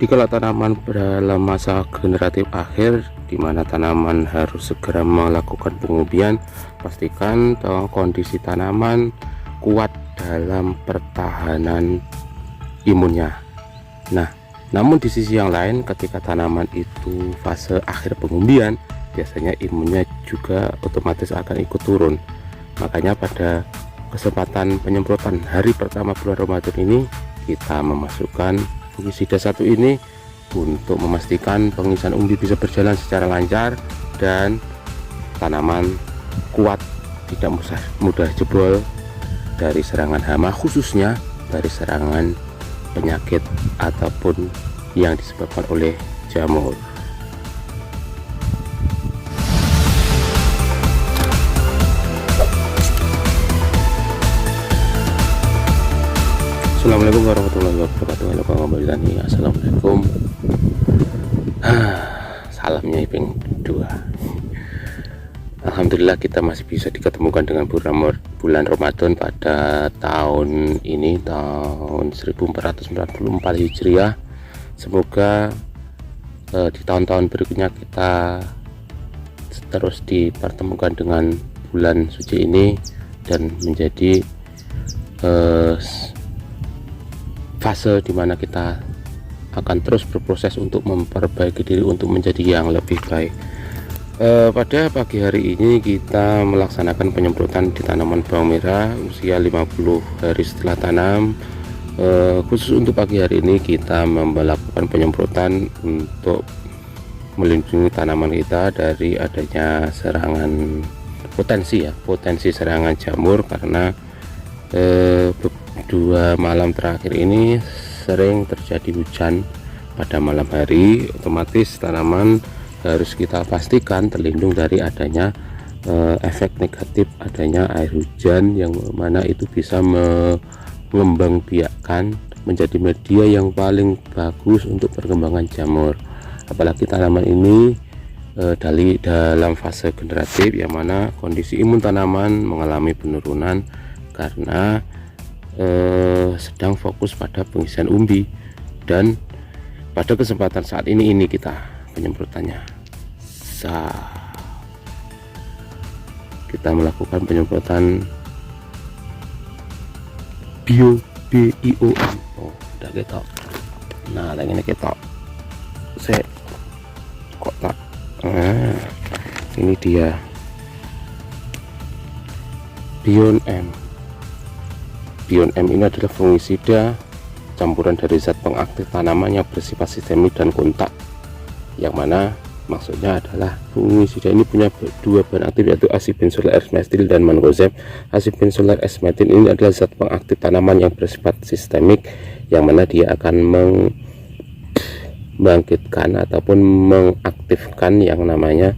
Jadi kalau tanaman dalam masa generatif akhir, di mana tanaman harus segera melakukan pengumbian, pastikan kondisi tanaman kuat dalam pertahanan imunnya. Nah, namun di sisi yang lain, ketika tanaman itu fase akhir pengumbian, biasanya imunnya juga otomatis akan ikut turun. Makanya pada kesempatan penyemprotan hari pertama bulan Ramadan ini, kita memasukkan fungisida satu ini untuk memastikan pengisian umbi bisa berjalan secara lancar dan tanaman kuat, tidak mudah jebol dari serangan hama, khususnya dari serangan penyakit ataupun yang disebabkan oleh jamur. Assalamualaikum warahmatullahi wabarakatuh. Halo kawan Balitani, assalamualaikum. Salamnya Iping 2. Alhamdulillah kita masih bisa diketemukan dengan bulan Ramadan pada tahun ini, tahun 1444 Hijriah. Semoga di tahun-tahun berikutnya kita terus dipertemukan dengan bulan suci ini dan menjadi fase dimana kita akan terus berproses untuk memperbaiki diri untuk menjadi yang lebih baik. Pada pagi hari ini kita melaksanakan penyemprotan di tanaman bawang merah usia 50 hari setelah tanam. Khusus untuk pagi hari ini kita melakukan penyemprotan untuk melindungi tanaman kita dari adanya serangan potensi serangan jamur, karena 2 malam terakhir ini sering terjadi hujan pada malam hari. Otomatis tanaman harus kita pastikan terlindung dari adanya efek negatif adanya air hujan, yang mana itu bisa mengembangbiakkan menjadi media yang paling bagus untuk perkembangan jamur. Apalagi tanaman ini dalam fase generatif, yang mana kondisi imun tanaman mengalami penurunan karena sedang fokus pada pengisian umbi. Dan pada kesempatan saat ini kita penyemprotannya, kita melakukan penyemprotan BIOM. Udah ketok. Nah, lagi ini ketok kok tak. Ini dia BIOM ini adalah fungisida campuran dari zat pengaktif tanaman yang bersifat sistemik dan kontak, yang mana maksudnya adalah fungisida ini punya 2 bahan aktif, yaitu azibenzoyl S-metil dan mancozeb. Azibenzoyl S-metil ini adalah zat pengaktif tanaman yang bersifat sistemik, yang mana dia akan membangkitkan ataupun mengaktifkan yang namanya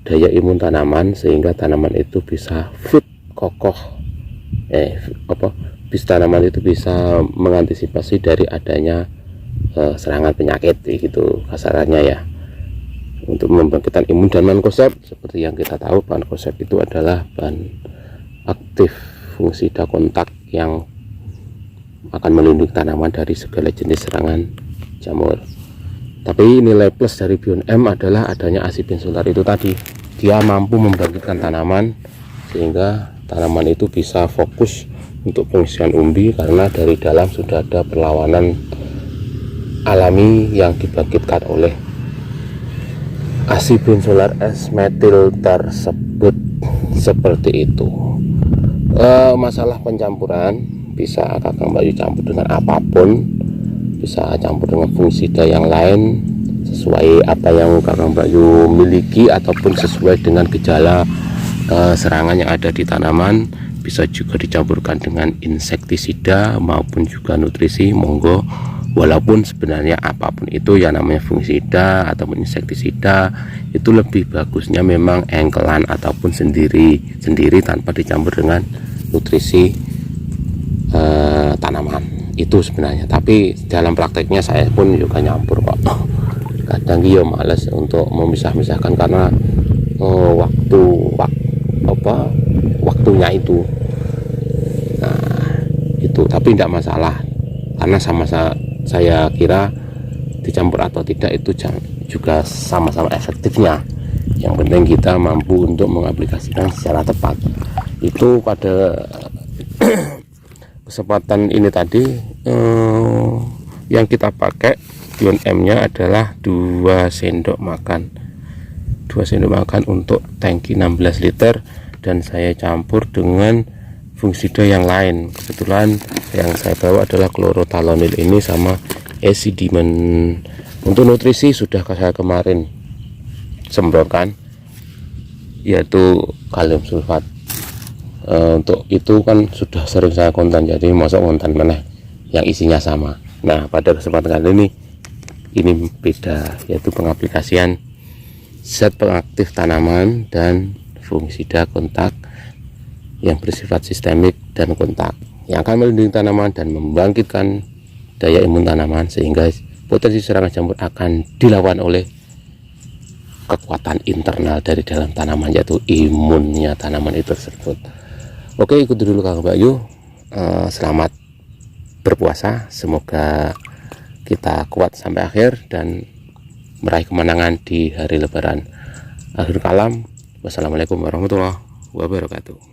daya imun tanaman, sehingga tanaman itu bisa fit, kokoh, tanaman itu bisa mengantisipasi dari adanya serangan penyakit, gitu kasarannya ya, untuk membangkitkan imun. Dan mancozeb, seperti yang kita tahu, mancozeb itu adalah bahan aktif fungisida kontak yang akan melindungi tanaman dari segala jenis serangan jamur. Tapi nilai plus dari BIOM adalah adanya azibenzoyl itu tadi, dia mampu membangkitkan tanaman sehingga tanaman itu bisa fokus untuk pengisian umbi, karena dari dalam sudah ada perlawanan alami yang dibangkitkan oleh azibenzoyl S-metil tersebut. Seperti itu. Masalah pencampuran, bisa Kakang Bayu campur dengan apapun, bisa campur dengan fungisida yang lain sesuai apa yang Kakang Bayu miliki ataupun sesuai dengan gejala serangan yang ada di tanaman. Bisa juga dicampurkan dengan insektisida maupun juga nutrisi, monggo. Walaupun sebenarnya apapun itu yang namanya fungisida ataupun insektisida, itu lebih bagusnya memang engkelan ataupun sendiri tanpa dicampur dengan nutrisi tanaman itu sebenarnya. Tapi dalam prakteknya saya pun juga nyampur kok. Kadang yo males untuk memisah-misahkan karena waktunya itu. Nah, itu tapi tidak masalah, karena saya kira dicampur atau tidak itu juga sama-sama efektifnya. Yang penting kita mampu untuk mengaplikasikan secara tepat. Itu pada kesempatan ini tadi yang kita pakai ion M-nya adalah 2 sendok makan untuk tangki 16 liter, dan saya campur dengan fungsida yang lain. Kebetulan yang saya bawa adalah chlorothalonil ini sama Esidimen. Untuk nutrisi sudah saya kemarin semprotkan, yaitu kalium sulfat. Untuk itu kan sudah sering saya konten, jadi masuk konten mana yang isinya sama. Nah, pada kesempatan kali ini beda, yaitu pengaplikasian zat pengaktif tanaman dan fungisida kontak yang bersifat sistemik dan kontak, yang akan melindungi tanaman dan membangkitkan daya imun tanaman, sehingga potensi serangan jamur akan dilawan oleh kekuatan internal dari dalam tanaman, yaitu imunnya tanaman itu tersebut. Oke, ikuti dulu Kang Bayu. Selamat berpuasa, semoga kita kuat sampai akhir dan meraih kemenangan di hari Lebaran. Akhir kalam, wassalamualaikum warahmatullahi wabarakatuh.